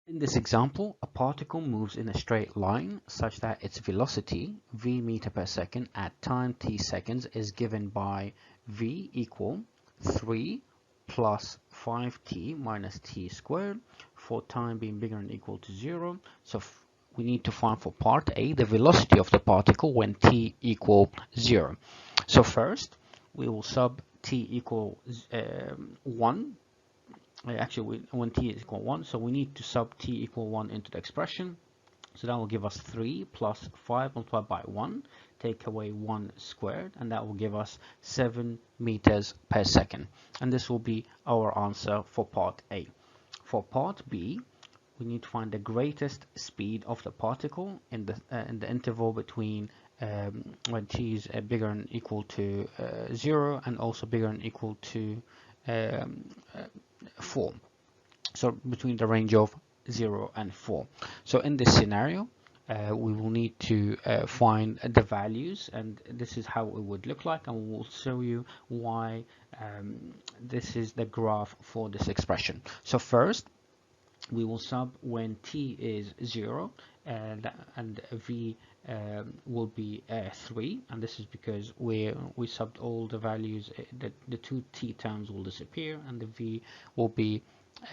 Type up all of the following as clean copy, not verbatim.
In this example, a particle moves in a straight line such that its velocity, v meter per second, at time t seconds is given by v equal 3 plus 5t minus t squared, for time being bigger than or equal to 0. So we need to find for part A the velocity of the particle when t equal 0. So first, we will sub t equal 1. Actually, when t is equal 1, so we need to sub t equal 1 into the expression. So that will give us 3 plus 5 multiplied by 1, take away 1 squared, and that will give us 7 meters per second. And this will be our answer for part A. For part B, we need to find the greatest speed of the particle in the interval between when t is bigger than or equal to 0 and also bigger than or equal to 4. So between the range of 0 and 4. So in this scenario, we will need to find the values, and this is how it would look like, and we'll show you why this is the graph for this expression. So first, we will sub when t is 0, and v will be 3, and this is because we subbed all the values. The two t terms will disappear, and the v will be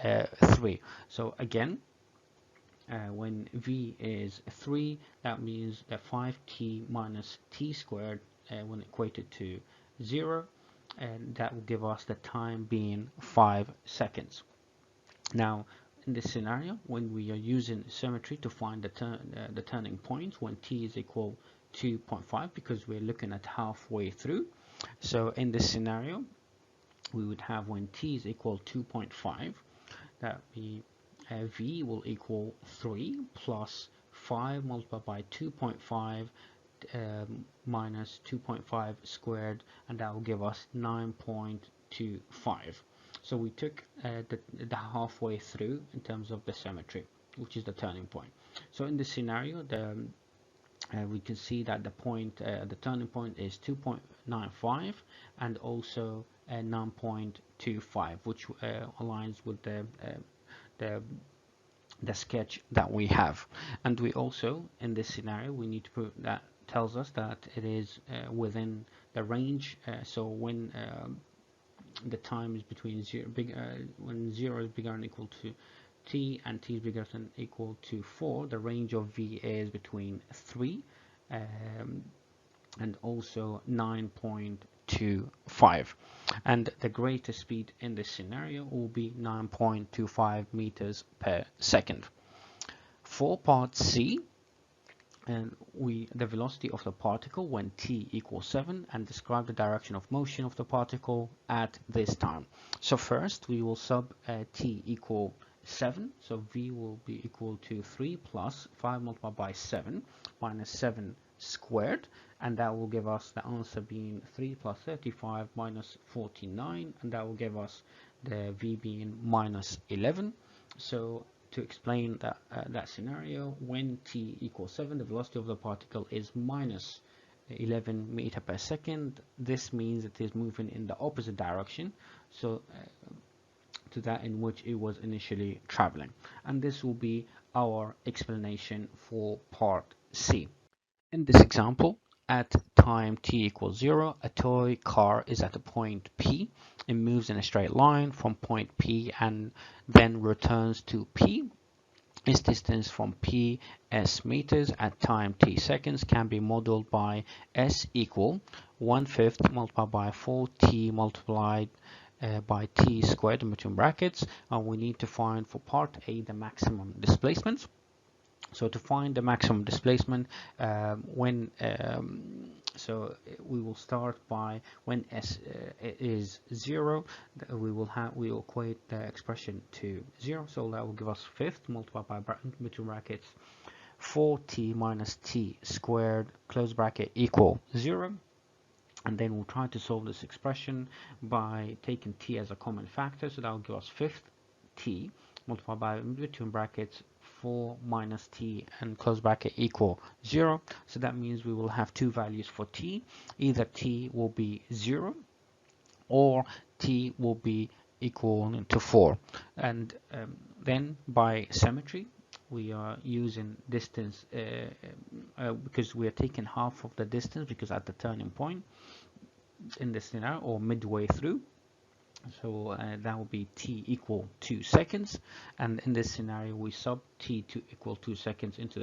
3. So again, when v is 3, that means that 5t minus t squared when equated to 0, and that will give us the time being 5 seconds. Now, in this scenario, when we are using symmetry to find the turning point when t is equal to 2.5, because we're looking at halfway through. So in this scenario, we would have when t is equal to 2.5, that be v will equal 3 plus 5 multiplied by 2.5 minus 2.5 squared, and that will give us 9.25. So we took the halfway through in terms of the symmetry, which is the turning point. So in this scenario, we can see that the turning point is 2.95 and also 9.25, which aligns with the sketch that we have. And we also, in this scenario, we need to prove that tells us that it is within the range. So when the time is between when 0 is bigger than or equal to t and t is bigger than or equal to 4, the range of v is between 3 and also 9.25, and the greatest speed in this scenario will be 9.25 meters per second. For part C, and the velocity of the particle when t equals 7, and describe the direction of motion of the particle at this time. So first, we will sub t equal 7, so v will be equal to 3 plus 5 multiplied by 7 minus 7 squared, and that will give us the answer being 3 plus 35 minus 49, and that will give us the v being minus 11. So to explain that scenario, when t equals 7, the velocity of the particle is minus 11 meter per second. This means it is moving in the opposite direction, so to that in which it was initially traveling. And this will be our explanation for part C. In this example, at time t equals 0, a toy car is at a point P. It moves in a straight line from point P and then returns to P. Its distance from P, s meters at time t seconds, can be modeled by s equal 1/5 multiplied by 4t multiplied by t squared in between brackets. And we need to find for part A the maximum displacement. So to find the maximum displacement, so we will start by when s is 0, we will equate the expression to 0. So that will give us 5th multiplied by between brackets 4t minus t squared close bracket equal 0. And then we'll try to solve this expression by taking t as a common factor. So that will give us 5th t multiplied by between brackets 4 minus t and close bracket equal 0. So that means we will have two values for t. Either t will be 0 or t will be equal to 4. And Then by symmetry, we are using distance because we are taking half of the distance, because at the turning point in this scenario, or midway through, so that will be t equal 2 seconds, and in this scenario we sub t to equal 2 seconds into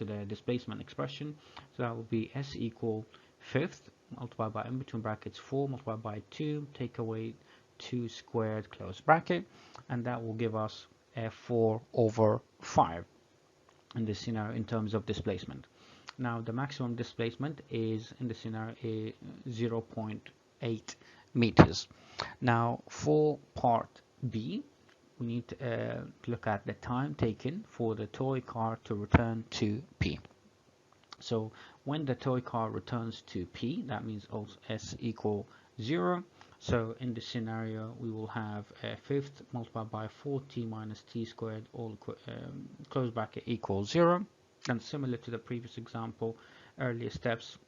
the displacement expression. So that will be s equal fifth multiplied by, in between brackets, 4 multiplied by 2, take away 2 squared, close bracket, and that will give us 4/5 in this scenario in terms of displacement. Now the maximum displacement is in the scenario 0.8 meters. Now for part B, we need to look at the time taken for the toy car to return to P. So when the toy car returns to P, that means also S equal 0. So in this scenario, we will have a fifth multiplied by 4t minus t squared, all close bracket, equals 0. And similar to the previous example, earlier steps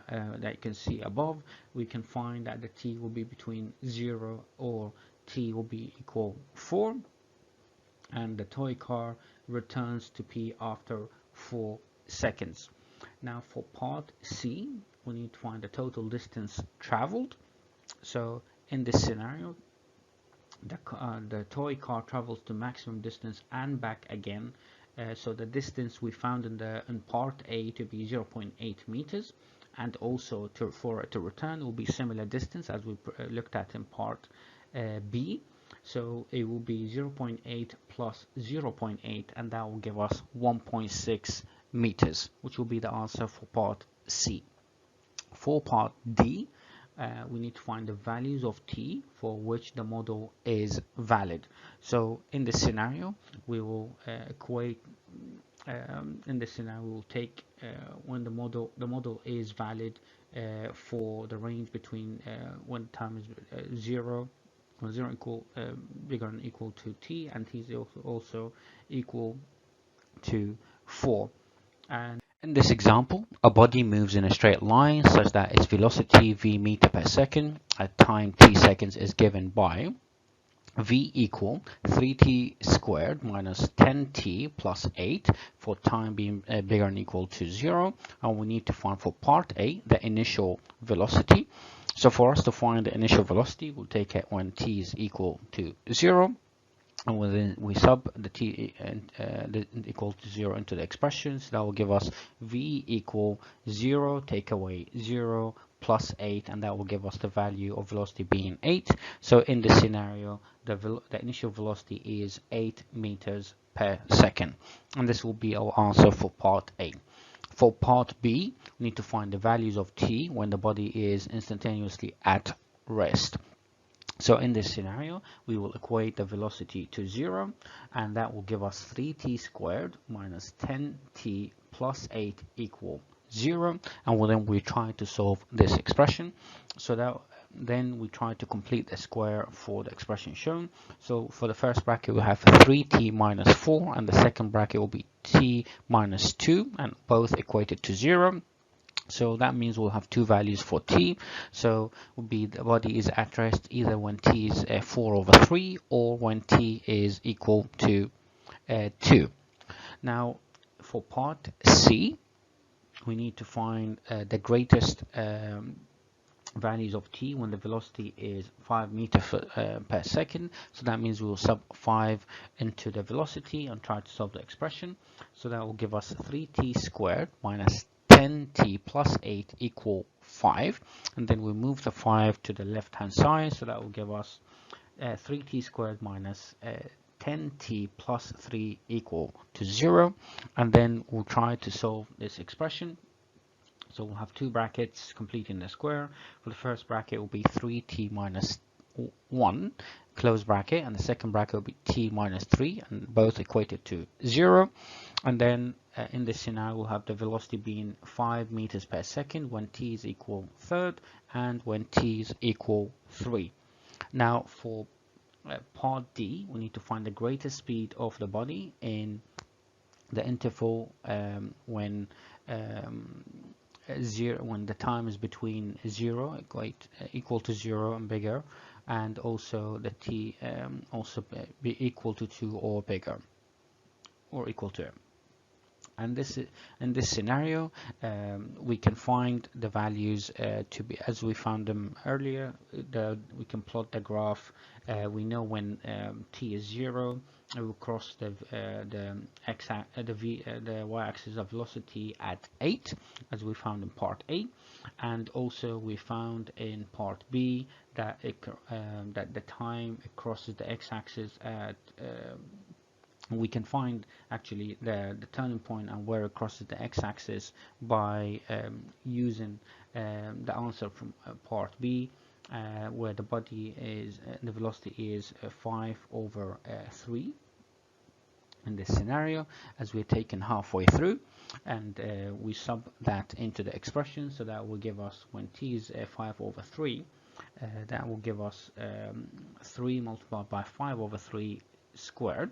that you can see above, we can find that the t will be between 0 or t will be equal 4, and the toy car returns to P after 4 seconds. Now for part C, we need to find the total distance traveled. So in this scenario, the toy car travels the maximum distance and back again. So the distance we found in part A to be 0.8 meters, and also for it to return will be similar distance as we looked at in part B. So it will be 0.8 plus 0.8, and that will give us 1.6 meters, which will be the answer for part C. For part D, we need to find the values of t for which the model is valid. So in this scenario, we will equate. In this scenario, we will take when the model is valid for the range between when time is 0 equal bigger than equal to t, and t is also equal to 4. And in this example, a body moves in a straight line such that its velocity v meter per second at time t seconds is given by v equal 3t squared minus 10t plus 8 for time being bigger than equal to 0, and we need to find for part A the initial velocity. So for us to find the initial velocity, we'll take it when t is equal to 0, and we sub the t equal to 0 into the expressions. That will give us v equal 0, take away 0 plus 8, and that will give us the value of velocity being 8. So in this scenario, the initial velocity is 8 meters per second, and this will be our answer for part A. For part B, we need to find the values of t when the body is instantaneously at rest. So in this scenario, we will equate the velocity to 0, and that will give us 3t squared minus 10t plus 8 equal 0, and then we try to solve this expression. So that then we try to complete the square for the expression shown. So for the first bracket, we have 3t minus 4, and the second bracket will be t minus 2, and both equated to 0. So that means we'll have two values for t. So will be the body is at rest either when t is 4/3 or when t is equal to 2. Now for part C, we need to find the greatest values of t when the velocity is 5 meters per second. So that means we will sub 5 into the velocity and try to solve the expression. So that will give us 3t squared minus 10t plus 8 equal 5, and then we move the 5 to the left hand side, so that will give us 3t squared minus 10t plus 3 equal to 0, and then we'll try to solve this expression. So we'll have two brackets completing the square. For the first bracket will be 3t minus 1 close bracket, and the second bracket will be t minus 3, and both equated to 0. And then in this scenario, we'll have the velocity being 5 meters per second when t is equal third and when t is equal 3. Now for part D, we need to find the greatest speed of the body in the interval when the time is between 0 equal to 0 and bigger and also the t also be equal to 2 or bigger or equal to. And this in this scenario, we can find the values to be as we found them earlier. We can plot the graph. We know when t is 0, we will cross the y-axis of velocity at 8, as we found in part A, and also we found in part B that that the time it crosses the x-axis at we can find actually the turning point and where it crosses the x-axis by using the answer from part B, where the body is the velocity is 5/3 in this scenario, as we're taken halfway through, and we sub that into the expression. So that will give us, when t is 5/3, that will give us 3 multiplied by 5/3 squared,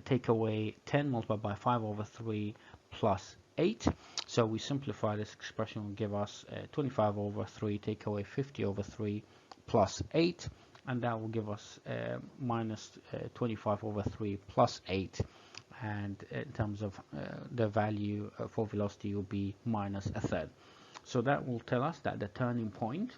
take away 10 multiplied by 5/3 plus 8. So we simplify this expression, will give us 25/3, take away 50/3 plus 8, and that will give us minus 25/3 plus 8, and in terms of the value for velocity will be minus a third. So that will tell us that the turning point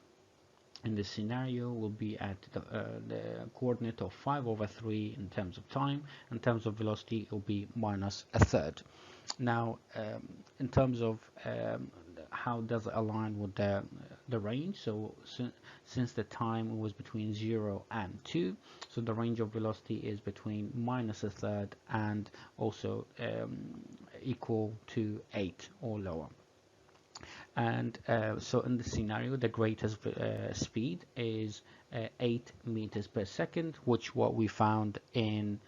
in this scenario will be at the coordinate of 5/3 in terms of time. In terms of velocity, it will be minus a third. Now, in terms of how does it align with the range, so since the time was between 0 and 2, so the range of velocity is between minus a third and also equal to 8 or lower. And so in this scenario, the greatest speed is 8 meters per second, which what we found in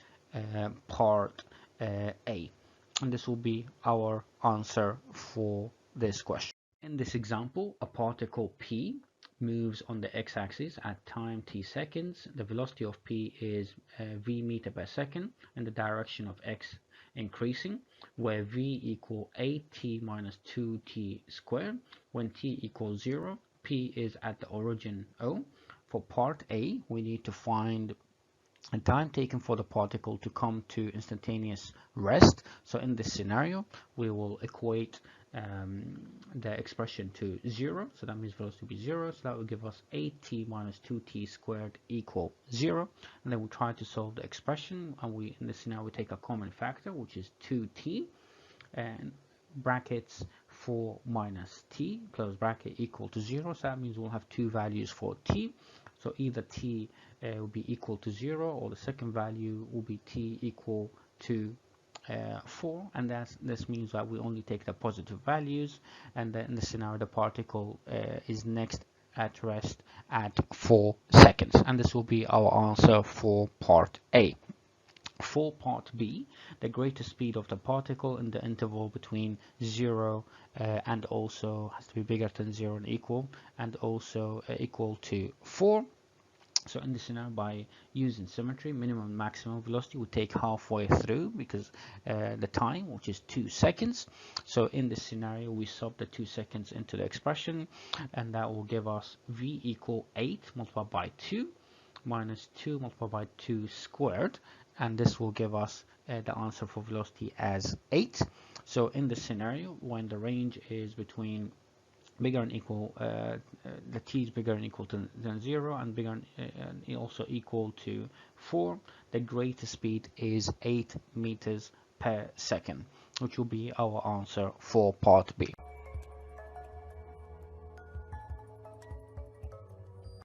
part A. And this will be our answer for this question. In this example, a particle P moves on the x-axis at time t seconds. The velocity of P is v meter per second in the direction of x increasing, where v equal 8t minus 2t squared. When t equals 0, P is at the origin O. For part A, we need to find the time taken for the particle to come to instantaneous rest. So in this scenario, we will equate the expression to 0, so that means velocity will be 0, so that will give us 8t minus 2t squared equal 0, and then we try to solve the expression, and in this scenario we take a common factor, which is 2t, and brackets 4 minus t, close bracket, equal to 0, so that means we'll have two values for t. So either t will be equal to 0, or the second value will be t equal to 4, and this means that we only take the positive values, and then in the scenario the particle is next at rest at 4 seconds, and this will be our answer for part A. For part B, the greatest speed of the particle in the interval between 0 and also has to be bigger than 0 and equal, and also equal to 4. So in this scenario, by using symmetry, minimum and maximum velocity would take halfway through, because the time, which is 2 seconds. So in this scenario, we sub the 2 seconds into the expression, and that will give us v equal 8 multiplied by 2 minus 2 multiplied by 2 squared, and this will give us the answer for velocity as 8. So in this scenario, when the range is between bigger and equal, the t is bigger and equal than 0, and bigger and also equal to 4, the greatest speed is 8 meters per second, which will be our answer for part B.